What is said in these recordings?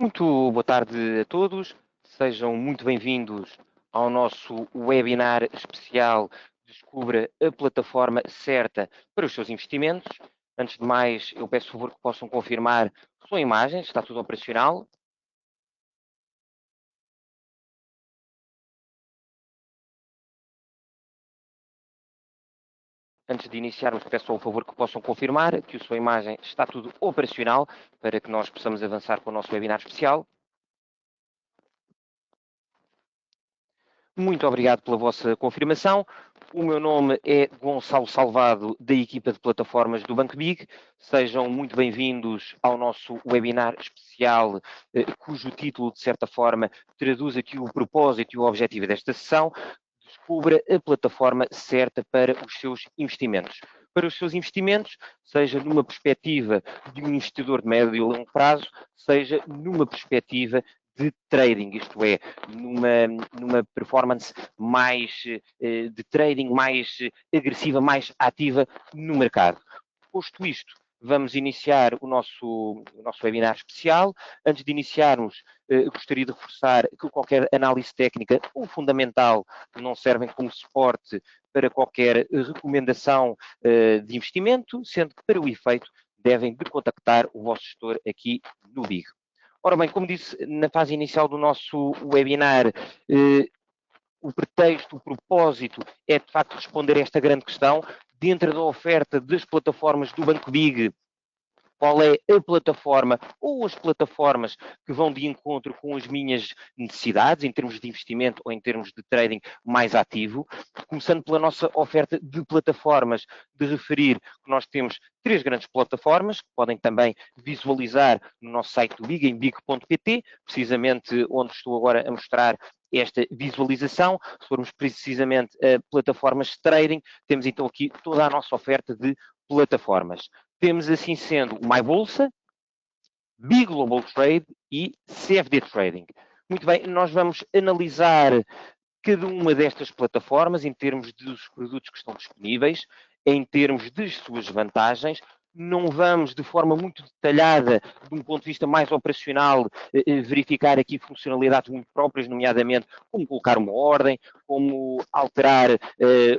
Muito boa tarde a todos, sejam muito bem-vindos ao nosso webinar especial Descubra a plataforma certa para os seus investimentos. Antes de mais, eu peço por favor que possam confirmar a sua imagem, está tudo operacional. Antes de iniciarmos, peço por favor que possam confirmar que a sua imagem está tudo operacional para que nós possamos avançar com o nosso webinar especial. Muito obrigado pela vossa confirmação. O meu nome é Gonçalo Salvado, da equipa de plataformas do Banco Big. Sejam muito bem-vindos ao nosso webinar especial, cujo título, de certa forma, traduz aqui o propósito e o objetivo desta sessão. Descubra a plataforma certa para os seus investimentos. Para os seus investimentos, seja numa perspectiva de um investidor de médio e longo prazo, seja numa perspectiva de trading, isto é, numa performance mais de trading, mais agressiva, mais ativa no mercado. Posto isto, vamos iniciar o nosso webinar especial. Antes de iniciarmos, gostaria de reforçar que qualquer análise técnica ou fundamental não servem como suporte para qualquer recomendação de investimento, sendo que para o efeito devem de contactar o vosso gestor aqui no BIG. Ora bem, como disse na fase inicial do nosso webinar, o pretexto, o propósito é de facto responder a esta grande questão. Dentro da oferta das plataformas do Banco Big, qual é a plataforma ou as plataformas que vão de encontro com as minhas necessidades em termos de investimento ou em termos de trading mais ativo, começando pela nossa oferta de plataformas, de referir que nós temos 3 grandes plataformas, que podem também visualizar no nosso site do Big, em big.pt, precisamente onde estou agora a mostrar esta visualização. Se formos precisamente a plataformas de trading, temos então aqui toda a nossa oferta de plataformas. Temos, assim sendo, o MyBolsa, Big Global Trade e CFD Trading. Muito bem, nós vamos analisar cada uma destas plataformas em termos dos produtos que estão disponíveis, em termos das suas vantagens. Não vamos, de forma muito detalhada, de um ponto de vista mais operacional, verificar aqui funcionalidades muito próprias, nomeadamente como colocar uma ordem, como alterar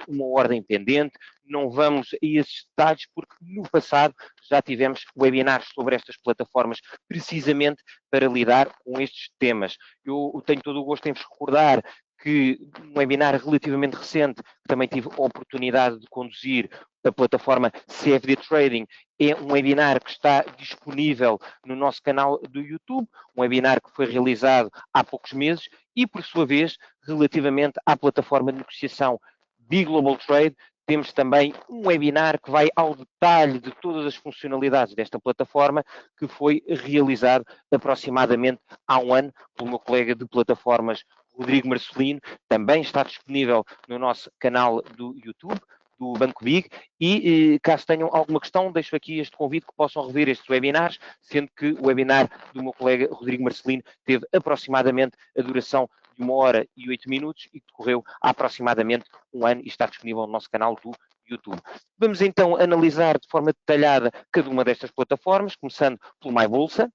uma ordem pendente. Não vamos a esses detalhes, porque no passado já tivemos webinars sobre estas plataformas, precisamente para lidar com estes temas. Eu tenho todo o gosto em vos recordar que um webinar relativamente recente, que também tive a oportunidade de conduzir, a plataforma CFD Trading, é um webinar que está disponível no nosso canal do YouTube, um webinar que foi realizado há poucos meses e, por sua vez, relativamente à plataforma de negociação Big Global Trade, temos também um webinar que vai ao detalhe de todas as funcionalidades desta plataforma, que foi realizado aproximadamente há um ano pelo meu colega de plataformas, Rodrigo Marcelino. Também está disponível no nosso canal do YouTube, do Banco Big, e caso tenham alguma questão, deixo aqui este convite que possam rever estes webinars, sendo que o webinar do meu colega Rodrigo Marcelino teve aproximadamente a duração de 1h08 e decorreu há aproximadamente um ano e está disponível no nosso canal do YouTube. Vamos então analisar de forma detalhada cada uma destas plataformas, começando pelo MyBolsa.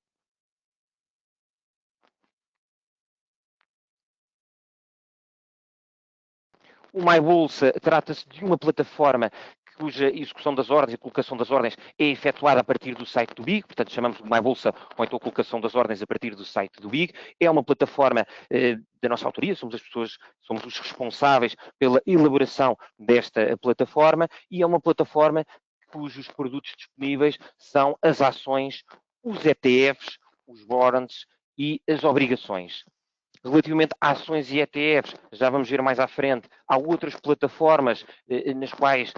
O MyBolsa trata-se de uma plataforma cuja execução das ordens e colocação das ordens é efetuada a partir do site do Big, portanto chamamos de MyBolsa ou então colocação das ordens a partir do site do Big. É uma plataforma da nossa autoria, somos as pessoas, somos os responsáveis pela elaboração desta plataforma e é uma plataforma cujos produtos disponíveis são as ações, os ETFs, os warrants e as obrigações. Relativamente a ações e ETFs, já vamos ver mais à frente, há outras plataformas nas quais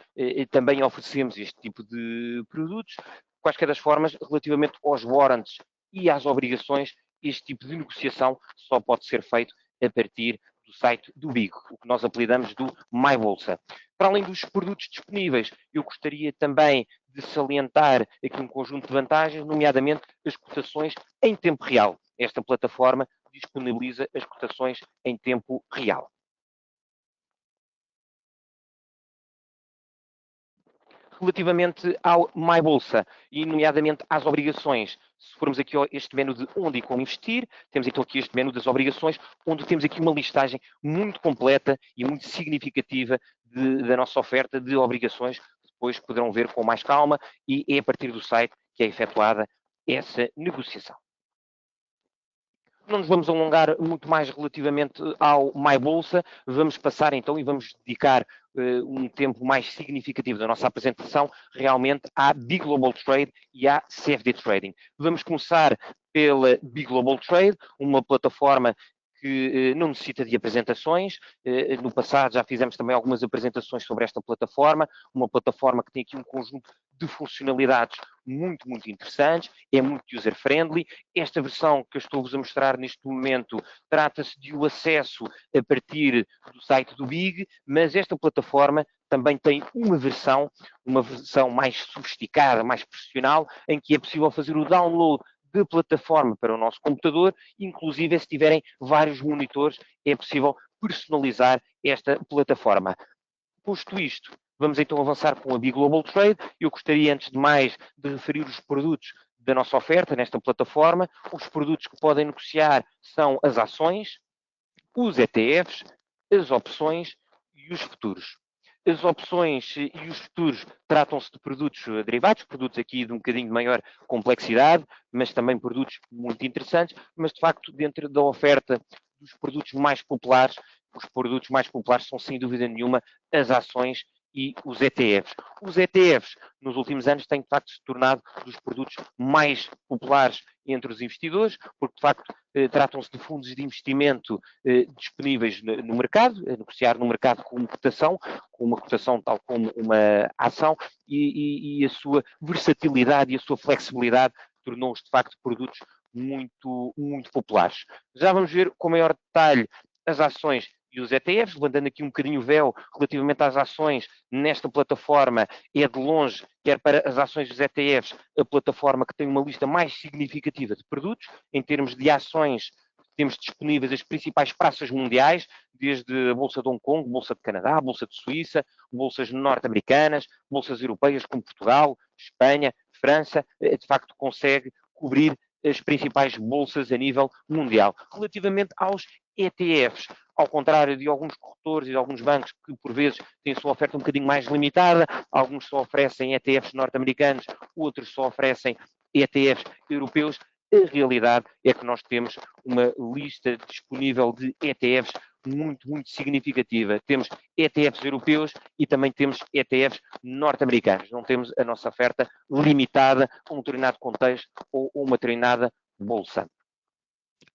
também oferecemos este tipo de produtos. Quaisquer das formas, relativamente aos warrants e às obrigações, este tipo de negociação só pode ser feito a partir do site do Big, o que nós apelidamos do MyBolsa. Para além dos produtos disponíveis, eu gostaria também de salientar aqui um conjunto de vantagens, nomeadamente as cotações em tempo real. Esta plataforma disponibiliza as cotações em tempo real. Relativamente ao MyBolsa e nomeadamente às obrigações, se formos aqui a este menu de onde e como investir, temos então aqui este menu das obrigações, onde temos aqui uma listagem muito completa e muito significativa da nossa oferta de obrigações, que depois poderão ver com mais calma, e é a partir do site que é efetuada essa negociação. Não nos vamos alongar muito mais relativamente ao MyBolsa, vamos passar então e vamos dedicar um tempo mais significativo da nossa apresentação realmente à Big Global Trade e à CFD Trading. Vamos começar pela Big Global Trade, uma plataforma que não necessita de apresentações. No passado já fizemos também algumas apresentações sobre esta plataforma, uma plataforma que tem aqui um conjunto de funcionalidades muito, muito interessantes, é muito user-friendly. Esta versão que eu estou-vos a mostrar neste momento trata-se de o acesso a partir do site do Big, mas esta plataforma também tem uma versão mais sofisticada, mais profissional, em que é possível fazer o download de plataforma para o nosso computador, inclusive se tiverem vários monitores, é possível personalizar esta plataforma. Posto isto, vamos então avançar com a Big Global Trade. Eu gostaria, antes de mais, de referir os produtos da nossa oferta nesta plataforma. Os produtos que podem negociar são as ações, os ETFs, as opções e os futuros. As opções e os futuros tratam-se de produtos derivados, produtos aqui de um bocadinho de maior complexidade, mas também produtos muito interessantes, mas de facto dentro da oferta dos produtos mais populares, os produtos mais populares são sem dúvida nenhuma as ações e os ETFs. Os ETFs, nos últimos anos, têm de facto se tornado dos produtos mais populares entre os investidores, porque de facto tratam-se de fundos de investimento disponíveis no mercado, a negociar no mercado com uma cotação tal como uma ação, e a sua versatilidade e a sua flexibilidade tornou-os de facto produtos muito, muito populares. Já vamos ver com maior detalhe as ações e os ETFs, levantando aqui um bocadinho o véu relativamente às ações nesta plataforma, é de longe, quer para as ações dos ETFs, a plataforma que tem uma lista mais significativa de produtos. Em termos de ações, temos disponíveis as principais praças mundiais, desde a Bolsa de Hong Kong, Bolsa de Canadá, Bolsa de Suíça, bolsas norte-americanas, bolsas europeias como Portugal, Espanha, França, de facto consegue cobrir as principais bolsas a nível mundial. Relativamente aos ETFs, ao contrário de alguns corretores e de alguns bancos que, por vezes, têm a sua oferta um bocadinho mais limitada, alguns só oferecem ETFs norte-americanos, outros só oferecem ETFs europeus, a realidade é que nós temos uma lista disponível de ETFs muito, muito significativa. Temos ETFs europeus e também temos ETFs norte-americanos. Não temos a nossa oferta limitada a um determinado contexto ou uma determinada bolsa.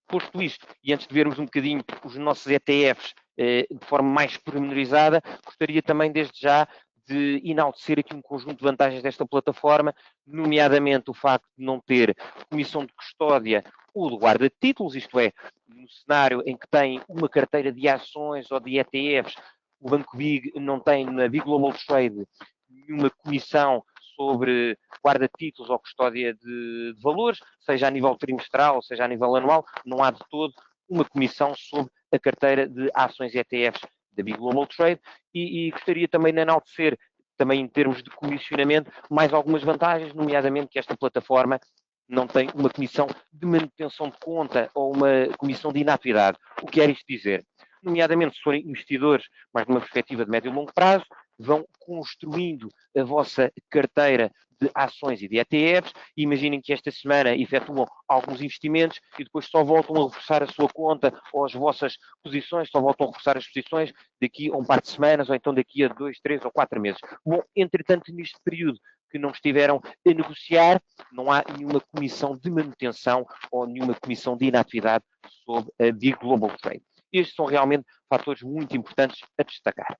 Posto isto, e antes de vermos um bocadinho os nossos ETFs de forma mais pormenorizada, gostaria também desde já de enaltecer aqui um conjunto de vantagens desta plataforma, nomeadamente o facto de não ter comissão de custódia ou de guarda de títulos, isto é, no cenário em que tem uma carteira de ações ou de ETFs, o Banco Big não tem na Big Global Trade nenhuma comissão sobre guarda de títulos ou custódia de valores, seja a nível trimestral, seja a nível anual, não há de todo uma comissão sobre a carteira de ações ETFs da Big Global Trade e gostaria também de enaltecer, também em termos de comissionamento, mais algumas vantagens, nomeadamente que esta plataforma não tem uma comissão de manutenção de conta ou uma comissão de inatividade. O que quer isto dizer? Nomeadamente, se forem investidores, mais numa perspectiva de médio e longo prazo, vão construindo a vossa carteira de ações e de ETFs. Imaginem que esta semana efetuam alguns investimentos e depois só voltam a reforçar a sua conta ou as vossas posições, só voltam a reforçar as posições daqui a um par de semanas ou então daqui a 2, 3 ou 4 meses. Bom, entretanto, neste período que não estiveram a negociar, não há nenhuma comissão de manutenção ou nenhuma comissão de inatividade sobre a Big Global Trade. Estes são realmente fatores muito importantes a destacar.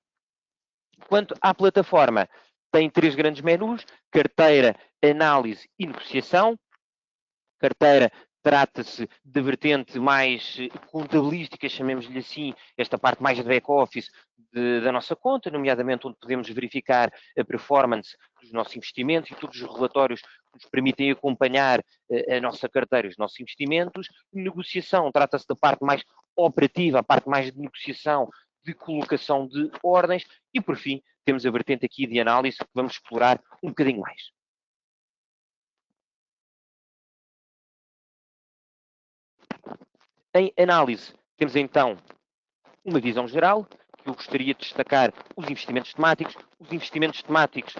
Quanto à plataforma, tem 3 grandes menus: carteira, análise e negociação. Carteira trata-se de vertente mais contabilística, chamemos-lhe assim, esta parte mais de back-office da nossa conta, nomeadamente onde podemos verificar a performance dos nossos investimentos e todos os relatórios que nos permitem acompanhar a nossa carteira, os nossos investimentos. Negociação trata-se da parte mais operativa, a parte mais de negociação de colocação de ordens e, por fim, temos a vertente aqui de análise que vamos explorar um bocadinho mais. Em análise, temos então uma visão geral, que eu gostaria de destacar os investimentos temáticos. Os investimentos temáticos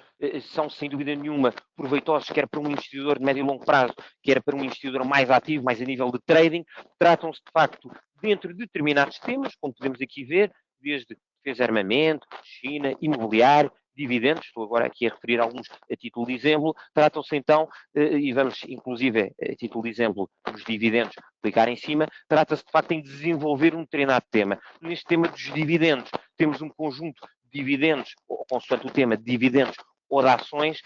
são, sem dúvida nenhuma, proveitosos, quer para um investidor de médio e longo prazo, quer para um investidor mais ativo, mais a nível de trading. Tratam-se, de facto, dentro de determinados temas, como podemos aqui ver, desde defesa, armamento, China, imobiliário, dividendos, estou agora aqui a referir alguns a título de exemplo, tratam-se então, e vamos inclusive a título de exemplo, os dividendos clicar em cima, trata-se de facto em desenvolver um determinado tema. Neste tema dos dividendos, temos um conjunto de dividendos, ou consoante o tema, de dividendos ou de ações,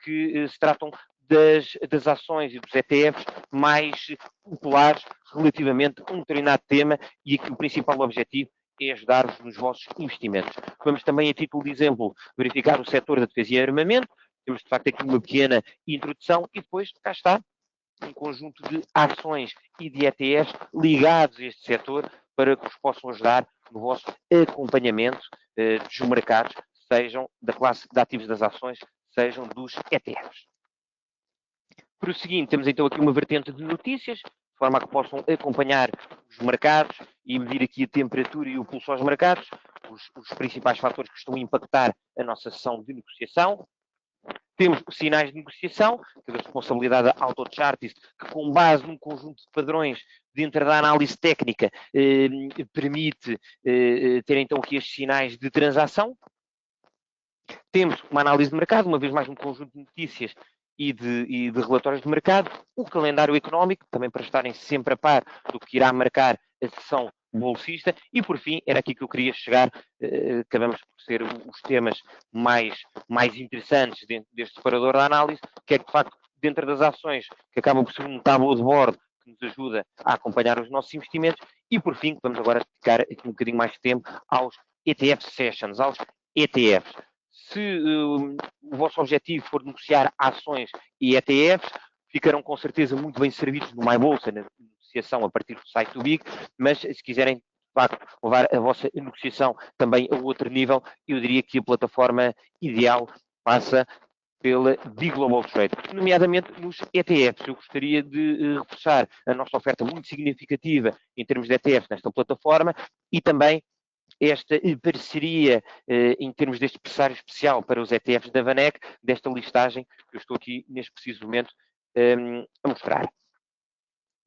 que se tratam das ações e dos ETFs mais populares relativamente a um determinado tema e aqui o principal objetivo é ajudar-vos nos vossos investimentos. Vamos também, a título de exemplo, verificar o setor da defesa e armamento. Temos, de facto, aqui uma pequena introdução e depois, cá está, um conjunto de ações e de ETFs ligados a este setor para que vos possam ajudar no vosso acompanhamento dos mercados, sejam da classe de ativos das ações, sejam dos ETFs. Prosseguindo, temos então aqui uma vertente de notícias, de forma a que possam acompanhar os mercados e medir aqui a temperatura e o pulso aos mercados, os principais fatores que estão a impactar a nossa sessão de negociação. Temos os sinais de negociação, que é da responsabilidade da AutoChartist, que com base num conjunto de padrões dentro da análise técnica permite ter então aqui estes sinais de transação. Temos uma análise de mercado, uma vez mais um conjunto de notícias e de relatórios de mercado, o calendário económico, também para estarem sempre a par do que irá marcar a sessão bolsista, e por fim, era aqui que eu queria chegar, acabamos por ser os temas mais interessantes dentro deste separador da análise, que é que de facto, dentro das ações, que acabam por ser um tableau de bord que nos ajuda a acompanhar os nossos investimentos, e por fim, vamos agora dedicar aqui um bocadinho mais de tempo aos ETF Sessions, aos ETFs. Se o vosso objetivo for negociar ações e ETFs, ficarão com certeza muito bem servidos no MyBolsa, na negociação a partir do site do BIG, mas se quiserem, de facto, levar a vossa negociação também a outro nível, eu diria que a plataforma ideal passa pela Big Global Trade, nomeadamente nos ETFs. Eu gostaria de reforçar a nossa oferta muito significativa em termos de ETFs nesta plataforma e também esta parceria em termos deste pressário especial para os ETFs da VANEC, desta listagem que eu estou aqui neste preciso momento a mostrar.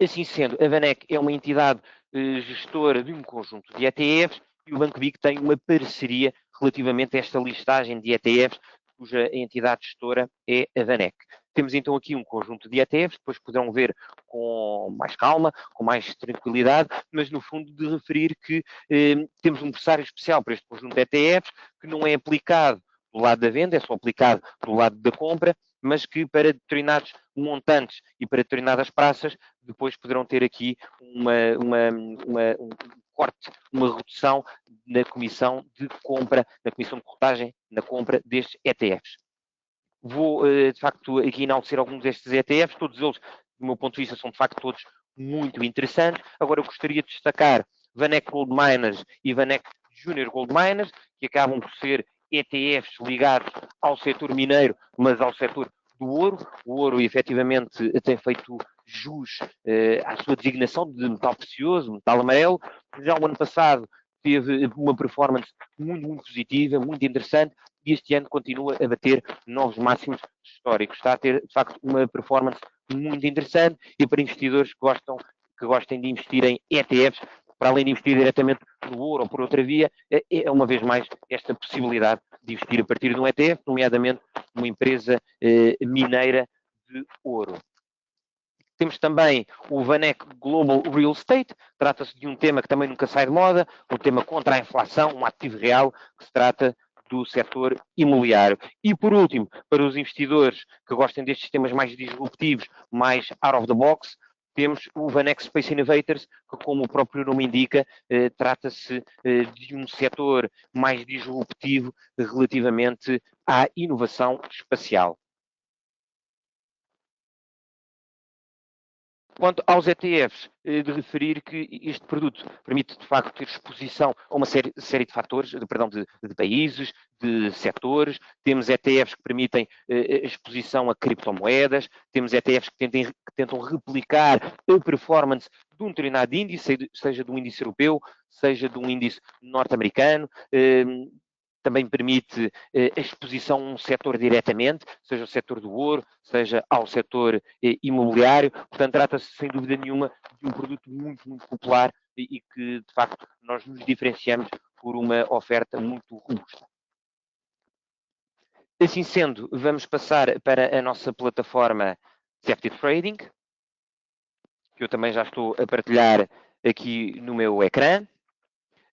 Assim sendo, a VANEC é uma entidade gestora de um conjunto de ETFs e o Banco BIG tem uma parceria relativamente a esta listagem de ETFs, cuja entidade gestora é a VANEC. Temos então aqui um conjunto de ETFs, depois poderão ver com mais calma, com mais tranquilidade, mas no fundo de referir que temos um pressário especial para este conjunto de ETFs, que não é aplicado do lado da venda, é só aplicado do lado da compra, mas que para determinados montantes e para determinadas praças, depois poderão ter aqui um corte, uma redução na comissão de compra, na comissão de corretagem, na compra destes ETFs. Vou, de facto, aqui enaltecer alguns destes ETFs, todos eles, do meu ponto de vista, são de facto todos muito interessantes. Agora, eu gostaria de destacar VANEC Gold Miners e VANEC Junior Gold Miners, que acabam por ser ETFs ligados ao setor mineiro, mas ao setor do ouro. O ouro, efetivamente, tem feito jus à sua designação de metal precioso, metal amarelo. Já o ano passado teve uma performance muito positiva, muito interessante, e este ano continua a bater novos máximos históricos. Está a ter, de facto, uma performance muito interessante e para investidores que gostem de investir em ETFs, para além de investir diretamente no ouro ou por outra via, é uma vez mais esta possibilidade de investir a partir de um ETF, nomeadamente uma empresa mineira de ouro. Temos também o VANEC Global Real Estate, trata-se de um tema que também nunca sai de moda, um tema contra a inflação, um ativo real, que se trata do setor imobiliário. E por último, para os investidores que gostem destes temas mais disruptivos, mais out of the box, temos o VANEC Space Innovators, que como o próprio nome indica, trata-se de um setor mais disruptivo relativamente à inovação espacial. Quanto aos ETFs, de referir que este produto permite, de facto, ter exposição a uma série de fatores, de países, de setores. Temos ETFs que permitem exposição a criptomoedas, temos ETFs que tentam replicar a performance de um determinado índice, seja de um índice europeu, seja de um índice norte-americano. Também permite a exposição a um setor diretamente, seja o setor do ouro, seja ao setor imobiliário. Portanto, trata-se, sem dúvida nenhuma, de um produto muito, muito popular e que, de facto, nós nos diferenciamos por uma oferta muito robusta. Assim sendo, vamos passar para a nossa plataforma CFD Trading, que eu também já estou a partilhar aqui no meu ecrã.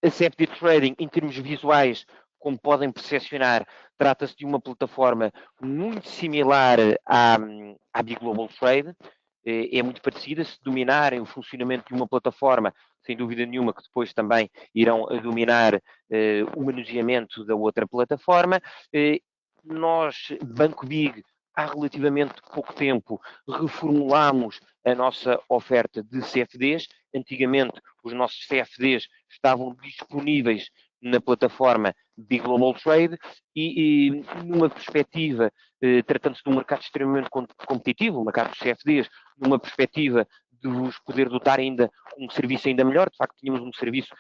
A CFD Trading, em termos visuais, como podem percepcionar, trata-se de uma plataforma muito similar à Big Global Trade. É muito parecida. Se dominarem o funcionamento de uma plataforma, sem dúvida nenhuma que depois também irão dominar o manuseamento da outra plataforma. Nós, Banco Big, há relativamente pouco tempo, reformulámos a nossa oferta de CFDs. Antigamente, os nossos CFDs estavam disponíveis na plataforma Big Global Trade e numa perspectiva, tratando-se de um mercado extremamente competitivo, o mercado dos CFDs, numa perspectiva de vos poder dotar ainda um serviço ainda melhor. De facto, tínhamos um serviço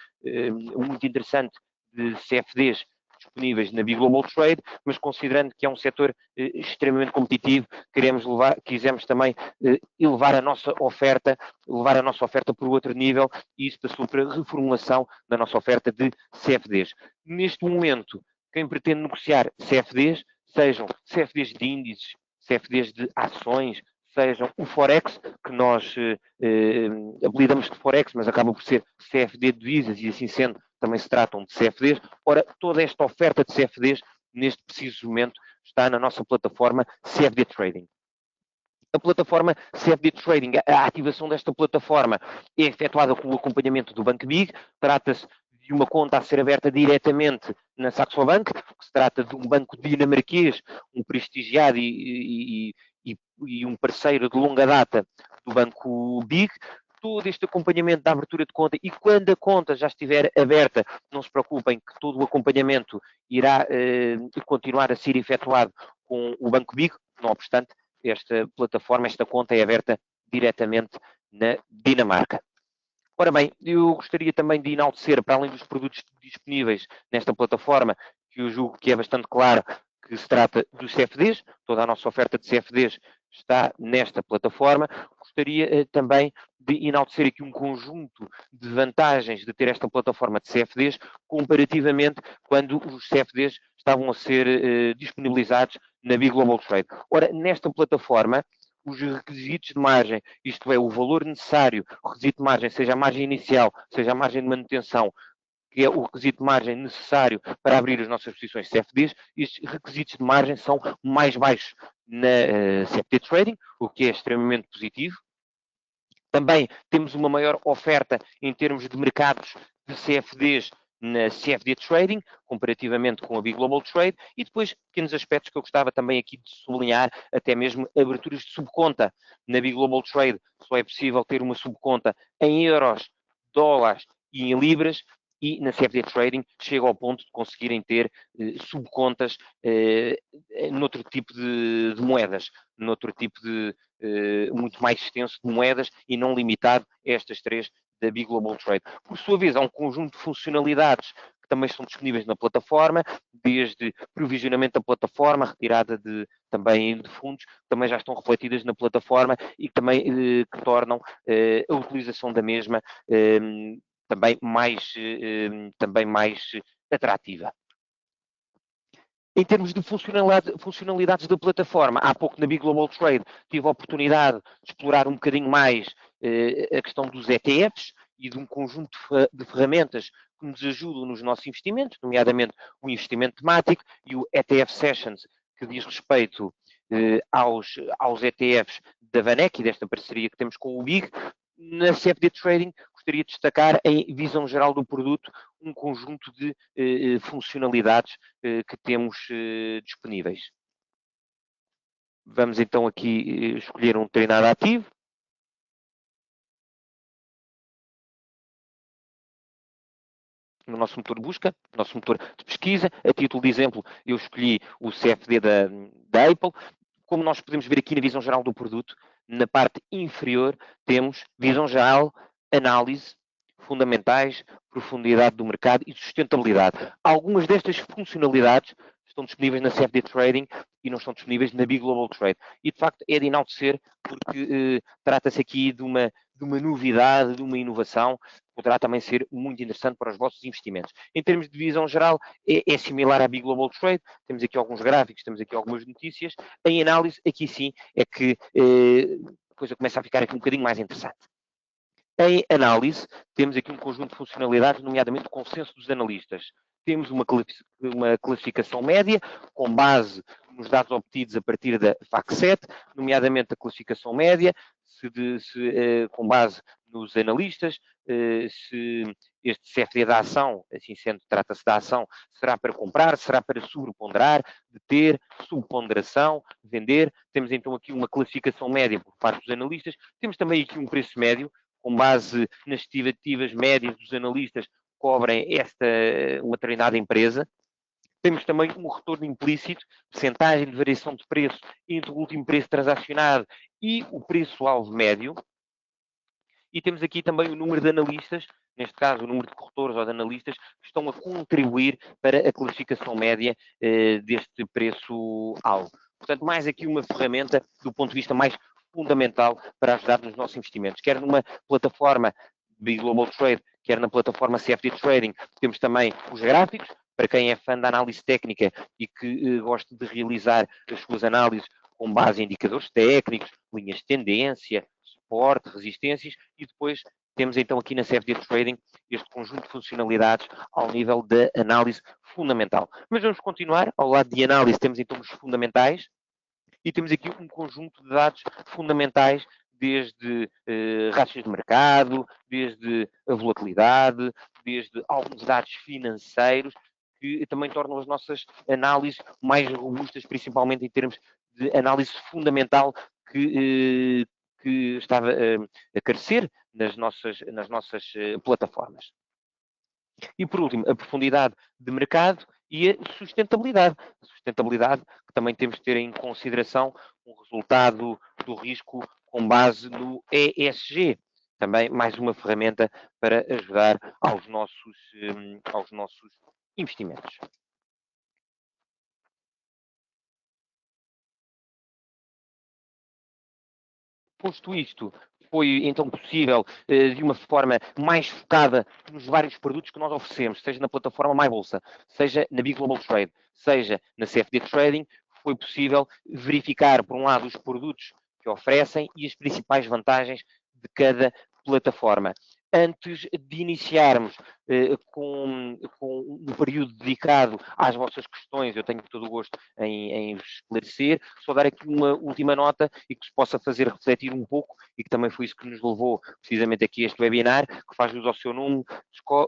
muito interessante de CFDs disponíveis na Big Global Trade, mas considerando que é um setor extremamente competitivo, quisemos também levar a nossa oferta para outro nível, e isso passou para a reformulação da nossa oferta de CFDs. Neste momento, quem pretende negociar CFDs, sejam CFDs de índices, CFDs de ações, sejam o Forex, que nós apelidamos de Forex, mas acaba por ser CFD de divisas, e assim sendo, também se tratam de CFDs. Ora, toda esta oferta de CFDs, neste preciso momento, está na nossa plataforma CFD Trading. A plataforma CFD Trading, a ativação desta plataforma é efetuada com o acompanhamento do Banco Big. Trata-se de uma conta a ser aberta diretamente na Saxo Bank, que se trata de um banco dinamarquês, um prestigiado e um parceiro de longa data do Banco Big. Todo este acompanhamento da abertura de conta, e quando a conta já estiver aberta, não se preocupem que todo o acompanhamento irá continuar a ser efetuado com o Banco Big. Não obstante, esta plataforma, esta conta é aberta diretamente na Dinamarca. Ora bem, eu gostaria também de enaltecer, para além dos produtos disponíveis nesta plataforma, que eu julgo que é bastante claro que se trata dos CFDs, toda a nossa oferta de CFDs está nesta plataforma. Gostaria também de enaltecer aqui um conjunto de vantagens de ter esta plataforma de CFDs, comparativamente quando os CFDs estavam a ser disponibilizados na Big Global Trade. Ora, nesta plataforma, os requisitos de margem, isto é, o valor necessário, o requisito de margem, seja a margem inicial, seja a margem de manutenção, que é o requisito de margem necessário para abrir as nossas posições CFDs, estes requisitos de margem são mais baixos na CFD Trading, o que é extremamente positivo. Também temos uma maior oferta em termos de mercados de CFDs na CFD Trading, comparativamente com a Big Global Trade, e depois pequenos aspectos que eu gostava também aqui de sublinhar, até mesmo aberturas de subconta. Na Big Global Trade só é possível ter uma subconta em euros, dólares e em libras, e na CFD Trading chega ao ponto de conseguirem ter subcontas noutro tipo de moedas, noutro tipo de muito mais extenso de moedas e não limitado a estas três da Big Global Trade. Por sua vez, há um conjunto de funcionalidades que também estão disponíveis na plataforma, desde provisionamento da plataforma, retirada também de fundos, que também já estão refletidas na plataforma e que também que tornam a utilização da mesma também mais atrativa. Em termos de funcionalidades da plataforma, há pouco na Big Global Trade tive a oportunidade de explorar um bocadinho mais a questão dos ETFs e de um conjunto de ferramentas que nos ajudam nos nossos investimentos, nomeadamente o investimento temático e o ETF Sessions, que diz respeito aos ETFs da VanEck e desta parceria que temos com o Big. Na CFD Trading, gostaria de destacar, em visão geral do produto, um conjunto de funcionalidades que temos disponíveis. Vamos então aqui escolher um determinado ativo. no nosso motor de busca, no nosso motor de pesquisa. A título de exemplo, eu escolhi o CFD da Apple. Como nós podemos ver aqui na visão geral do produto, na parte inferior temos visão geral, análise, fundamentais, profundidade do mercado e sustentabilidade. Algumas destas funcionalidades estão disponíveis na CFD Trading e não estão disponíveis na Big Global Trade. E, de facto, é de enaltecer porque trata-se aqui de uma novidade, de uma inovação, poderá também ser muito interessante para os vossos investimentos. Em termos de visão geral, é similar à Big Global Trade, temos aqui alguns gráficos, temos aqui algumas notícias. Em análise, aqui sim, é que a coisa começa a ficar aqui um bocadinho mais interessante. Em análise, temos aqui um conjunto de funcionalidades, nomeadamente o consenso dos analistas. Temos uma classificação média, com base nos dados obtidos a partir da FAC7, nomeadamente a classificação média, com base nos analistas, se este CFD da ação, assim sendo, trata-se da ação, será para comprar, será para sobreponderar, deter, subponderação, vender. Temos então aqui uma classificação média por parte dos analistas. Temos também aqui um preço médio, com base nas estimativas médias dos analistas que cobrem uma determinada empresa. Temos também um retorno implícito, percentagem de variação de preço entre o último preço transacionado e o preço-alvo médio. E temos aqui também o número de analistas, neste caso o número de corretores ou de analistas, que estão a contribuir para a classificação média deste preço-alvo. Portanto, mais aqui uma ferramenta do ponto de vista mais fundamental para ajudar nos nossos investimentos. Quer numa plataforma Big Global Trade, quer na plataforma CFD Trading, temos também os gráficos, para quem é fã da análise técnica e que gosta de realizar as suas análises com base em indicadores técnicos, linhas de tendência, suporte, resistências, e depois temos então aqui na CFD Trading este conjunto de funcionalidades ao nível da análise fundamental. Mas vamos continuar, ao lado de análise temos então os fundamentais, e temos aqui um conjunto de dados fundamentais, desde ratios de mercado, desde a volatilidade, desde alguns dados financeiros, que também tornam as nossas análises mais robustas, principalmente em termos de análise fundamental que estava a carecer nas nossas plataformas. E, por último, a profundidade de mercado e a sustentabilidade. A sustentabilidade que também temos de ter em consideração o resultado do risco com base no ESG. Também mais uma ferramenta para ajudar aos nossos investimentos. Posto isto, foi então possível, de uma forma mais focada nos vários produtos que nós oferecemos, seja na plataforma MyBolsa, seja na Big Global Trade, seja na CFD Trading, foi possível verificar, por um lado, os produtos que oferecem e as principais vantagens de cada plataforma. Antes de iniciarmos com um período dedicado às vossas questões, eu tenho todo o gosto em vos esclarecer, só dar aqui uma última nota e que se possa fazer refletir um pouco, e que também foi isso que nos levou precisamente aqui a este webinar, que faz jus ao seu nome,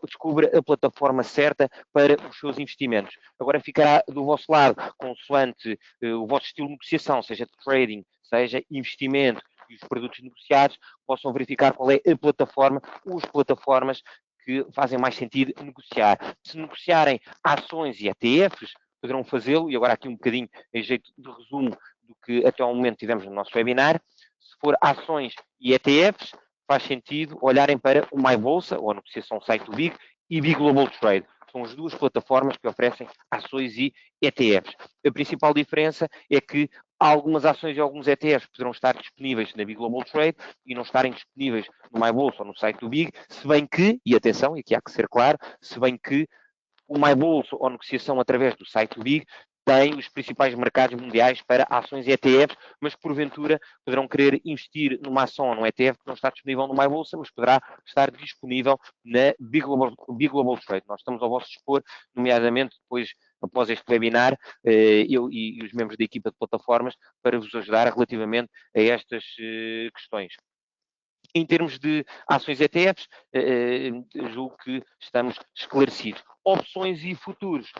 descubra a plataforma certa para os seus investimentos. Agora ficará do vosso lado, consoante o vosso estilo de negociação, seja de trading, seja investimento, e os produtos negociados, possam verificar qual é a plataforma ou as plataformas que fazem mais sentido negociar. Se negociarem ações e ETFs, poderão fazê-lo, e agora aqui um bocadinho em jeito de resumo do que até ao momento tivemos no nosso webinar. Se for ações e ETFs, faz sentido olharem para o MyBolsa, ou a negociação site do Big, e Big Global Trade. São as duas plataformas que oferecem ações e ETFs. A principal diferença é que algumas ações e alguns ETFs poderão estar disponíveis na Big Global Trade e não estarem disponíveis no MyBolsa ou no site do Big, se bem que, e atenção, e aqui há que ser claro, se bem que o MyBolsa ou negociação através do site do Big tem os principais mercados mundiais para ações e ETFs, mas porventura poderão querer investir numa ação ou num ETF que não está disponível no MyBolsa, mas poderá estar disponível na Big Global Trade. Nós estamos ao vosso dispor, nomeadamente depois, após este webinar, eu e os membros da equipa de plataformas, para vos ajudar relativamente a estas questões. Em termos de ações ETFs, julgo que estamos esclarecidos. Opções e futuros.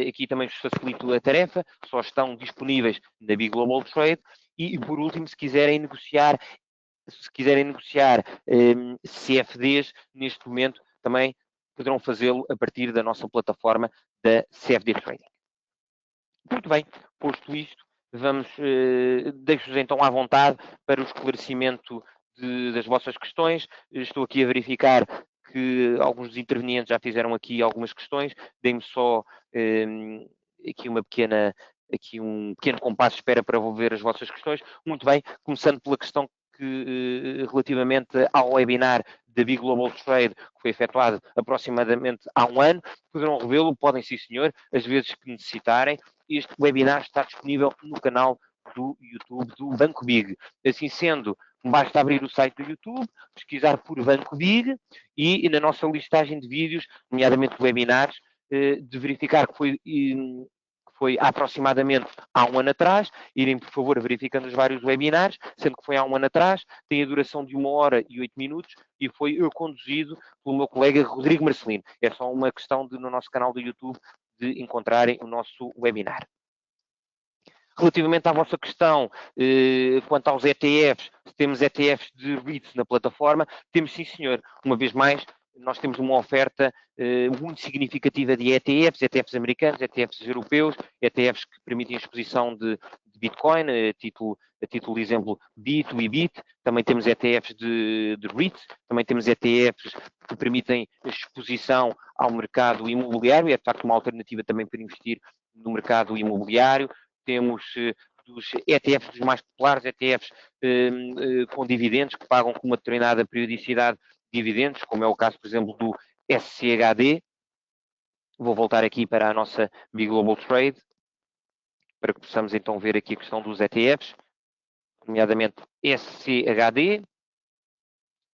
Aqui também vos facilito a tarefa, só estão disponíveis na Big Global Trade e, por último, se quiserem negociar CFDs, neste momento também poderão fazê-lo a partir da nossa plataforma da CFD Trading. Muito bem, posto isto, deixo-vos então à vontade para o esclarecimento das vossas questões. Estou aqui a verificar que alguns dos intervenientes já fizeram aqui algumas questões. Deem-me só aqui um pequeno compasso de espera para ver as vossas questões. Muito bem, começando pela questão relativamente ao webinar da Big Global Trade, que foi efetuado aproximadamente há um ano. Poderão revê-lo, podem sim senhor, às vezes que necessitarem. Este webinar está disponível no canal do YouTube do Banco Big. Assim sendo, basta abrir o site do YouTube, pesquisar por Banco Big e na nossa listagem de vídeos, nomeadamente webinars, de verificar que foi aproximadamente há um ano atrás. Irem, por favor, verificando os vários webinars, sendo que foi há um ano atrás, tem a duração de 1 hora e 8 minutos e foi conduzido pelo meu colega Rodrigo Marcelino. É só uma questão no nosso canal do YouTube de encontrarem o nosso webinar. Relativamente à vossa questão quanto aos ETFs, se temos ETFs de REITs na plataforma, temos sim senhor. Uma vez mais, nós temos uma oferta muito significativa de ETFs, ETFs americanos, ETFs europeus, ETFs que permitem a exposição de Bitcoin, a título de exemplo BIT, WeBit. Também temos ETFs de REITs, também temos ETFs que permitem a exposição ao mercado imobiliário, é de facto uma alternativa também para investir no mercado imobiliário. Temos dos ETFs dos mais populares, ETFs com dividendos, que pagam com uma determinada periodicidade dividendos, como é o caso, por exemplo, do SCHD. Vou voltar aqui para a nossa Big Global Trade, para que possamos então ver aqui a questão dos ETFs, nomeadamente SCHD.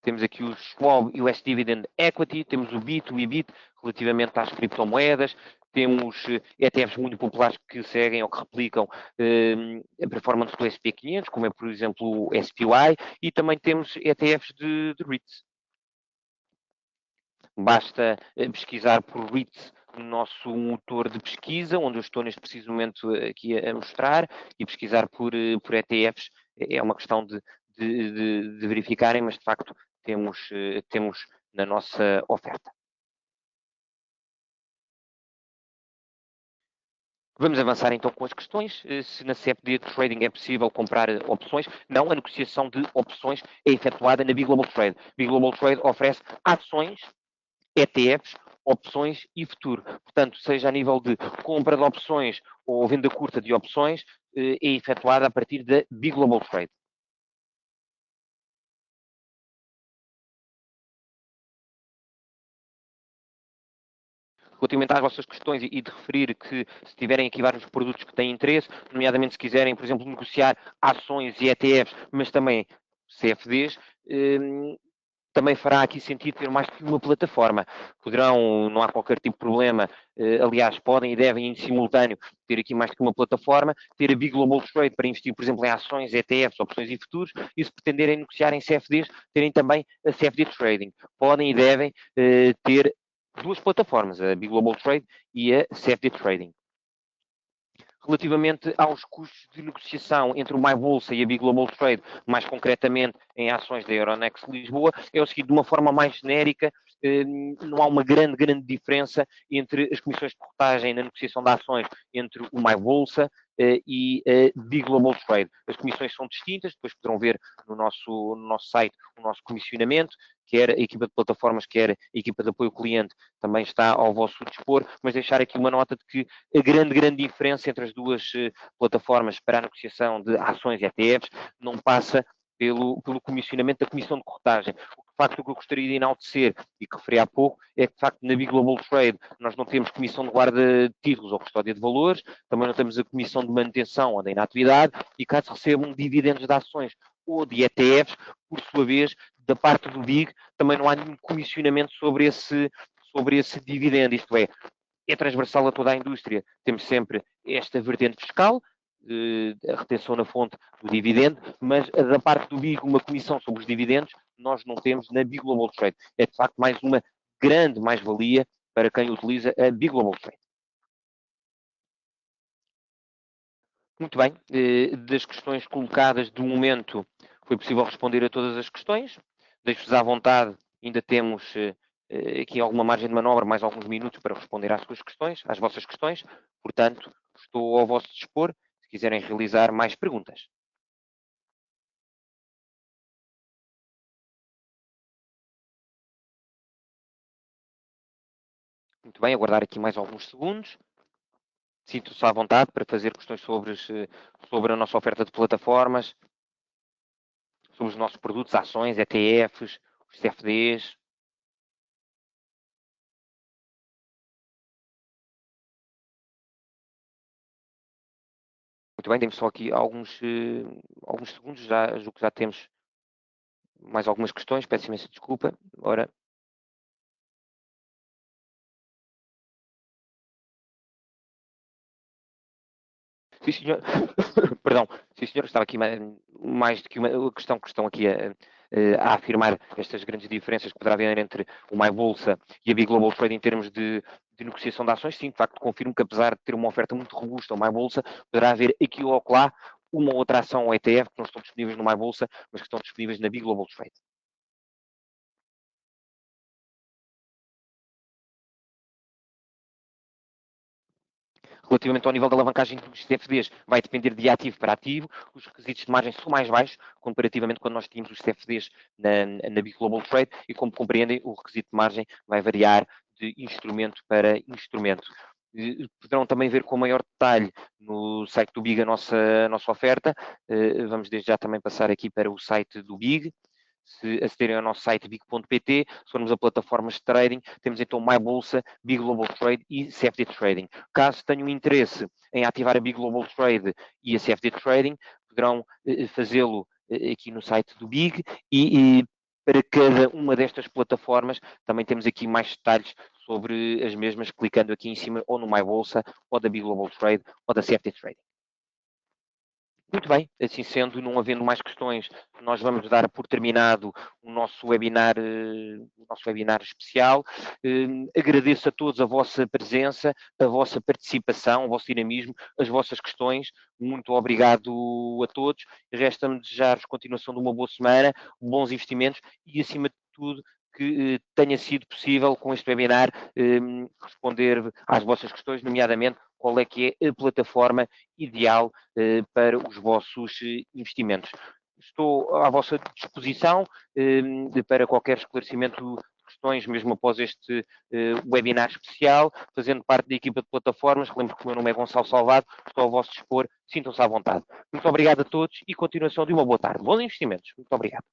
Temos aqui o Schwab US Dividend Equity, temos o BIT, o IBIT, relativamente às criptomoedas. Temos ETFs muito populares que seguem ou que replicam a performance do SP500, como é, por exemplo, o SPY, e também temos ETFs de REITs. Basta pesquisar por REITs no nosso motor de pesquisa, onde eu estou neste preciso momento aqui a mostrar, e pesquisar por ETFs é uma questão de verificarem, mas de facto temos na nossa oferta. Vamos avançar então com as questões. Se na CFD Trading é possível comprar opções, não, a negociação de opções é efetuada na Big Global Trade. Big Global Trade oferece ações, ETFs, opções e futuro. Portanto, seja a nível de compra de opções ou venda curta de opções, é efetuada a partir da Big Global Trade. Relativamente às vossas questões e de referir que se tiverem aqui vários produtos que têm interesse, nomeadamente se quiserem, por exemplo, negociar ações e ETFs, mas também CFDs, também fará aqui sentido ter mais que uma plataforma. Poderão, não há qualquer tipo de problema, aliás, podem e devem em simultâneo ter aqui mais que uma plataforma, ter a Big Global Trade para investir, por exemplo, em ações, ETFs, opções e futuros, e se pretenderem negociar em CFDs, terem também a CFD Trading. Podem e devem ter duas plataformas, a Big Global Trade e a CFD Trading. Relativamente aos custos de negociação entre o MyBolsa e a Big Global Trade, mais concretamente em ações da Euronext Lisboa, é o seguinte: de uma forma mais genérica, não há uma grande diferença entre as comissões de corretagem na negociação de ações entre o MyBolsa e a Big Global Trade. As comissões são distintas, depois poderão ver no nosso site o nosso comissionamento, quer a equipa de plataformas, quer a equipa de apoio ao cliente também está ao vosso dispor, mas deixar aqui uma nota de que a grande diferença entre as duas plataformas para a negociação de ações e ETFs não passa pelo comissionamento da comissão de corretagem. De facto, o que eu gostaria de enaltecer e que referi há pouco é que, de facto, na Big Global Trade nós não temos comissão de guarda de títulos ou custódia de valores, também não temos a comissão de manutenção ou da inatividade, e caso recebam dividendos de ações ou de ETFs, por sua vez, da parte do BIG, também não há nenhum comissionamento sobre esse dividendo, isto é transversal a toda a indústria. Temos sempre esta vertente fiscal, a retenção na fonte do dividendo, mas da parte do BIG, uma comissão sobre os dividendos, nós não temos na Big Global Trade. É, de facto, mais uma grande mais-valia para quem utiliza a Big Global Trade. Muito bem, das questões colocadas do momento, foi possível responder a todas as questões. Deixo-vos à vontade, ainda temos aqui alguma margem de manobra, mais alguns minutos para responder às suas questões, às vossas questões. Portanto, estou ao vosso dispor se quiserem realizar mais perguntas. Muito bem, aguardar aqui mais alguns segundos. Sinto-se à vontade para fazer questões sobre a nossa oferta de plataformas, sobre os nossos produtos, ações, ETFs, os CFDs. Muito bem, temos só aqui alguns segundos, já julgo que já temos mais algumas questões, peço imensa desculpa. Ora, sim, senhor. Perdão, sim, senhor, estava aqui mais do que uma questão que estão aqui a afirmar estas grandes diferenças que poderá haver entre o MyBolsa e a Big Global Trade em termos de negociação de ações. Sim, de facto, confirmo que apesar de ter uma oferta muito robusta ao MyBolsa, poderá haver aqui ou acolá uma outra ação ou ETF que não estão disponíveis no MyBolsa, mas que estão disponíveis na Big Global Trade. Relativamente ao nível de alavancagem dos CFDs, vai depender de ativo para ativo. Os requisitos de margem são mais baixos, comparativamente quando nós tínhamos os CFDs na Big Global Trade, e como compreendem, o requisito de margem vai variar de instrumento para instrumento. Poderão também ver com maior detalhe no site do BIG a nossa oferta. Vamos desde já também passar aqui para o site do BIG. Se acederem ao nosso site big.pt, se formos a plataformas de trading, temos então MyBolsa, Big Global Trade e CFD Trading. Caso tenham interesse em ativar a Big Global Trade e a CFD Trading, poderão fazê-lo aqui no site do Big e para cada uma destas plataformas também temos aqui mais detalhes sobre as mesmas, clicando aqui em cima ou no MyBolsa, ou da Big Global Trade, ou da CFD Trading. Muito bem, assim sendo, não havendo mais questões, nós vamos dar por terminado o nosso webinar especial. Agradeço a todos a vossa presença, a vossa participação, o vosso dinamismo, as vossas questões. Muito obrigado a todos. Resta-me desejar-vos continuação de uma boa semana, bons investimentos e, acima de tudo, que tenha sido possível, com este webinar, responder às vossas questões, nomeadamente qual é que é a plataforma ideal para os vossos investimentos. Estou à vossa disposição para qualquer esclarecimento de questões, mesmo após este webinar especial, fazendo parte da equipa de plataformas. Lembro que o meu nome é Gonçalo Salvado, estou ao vosso dispor, sintam-se à vontade. Muito obrigado a todos e continuação de uma boa tarde. Bons investimentos. Muito obrigado.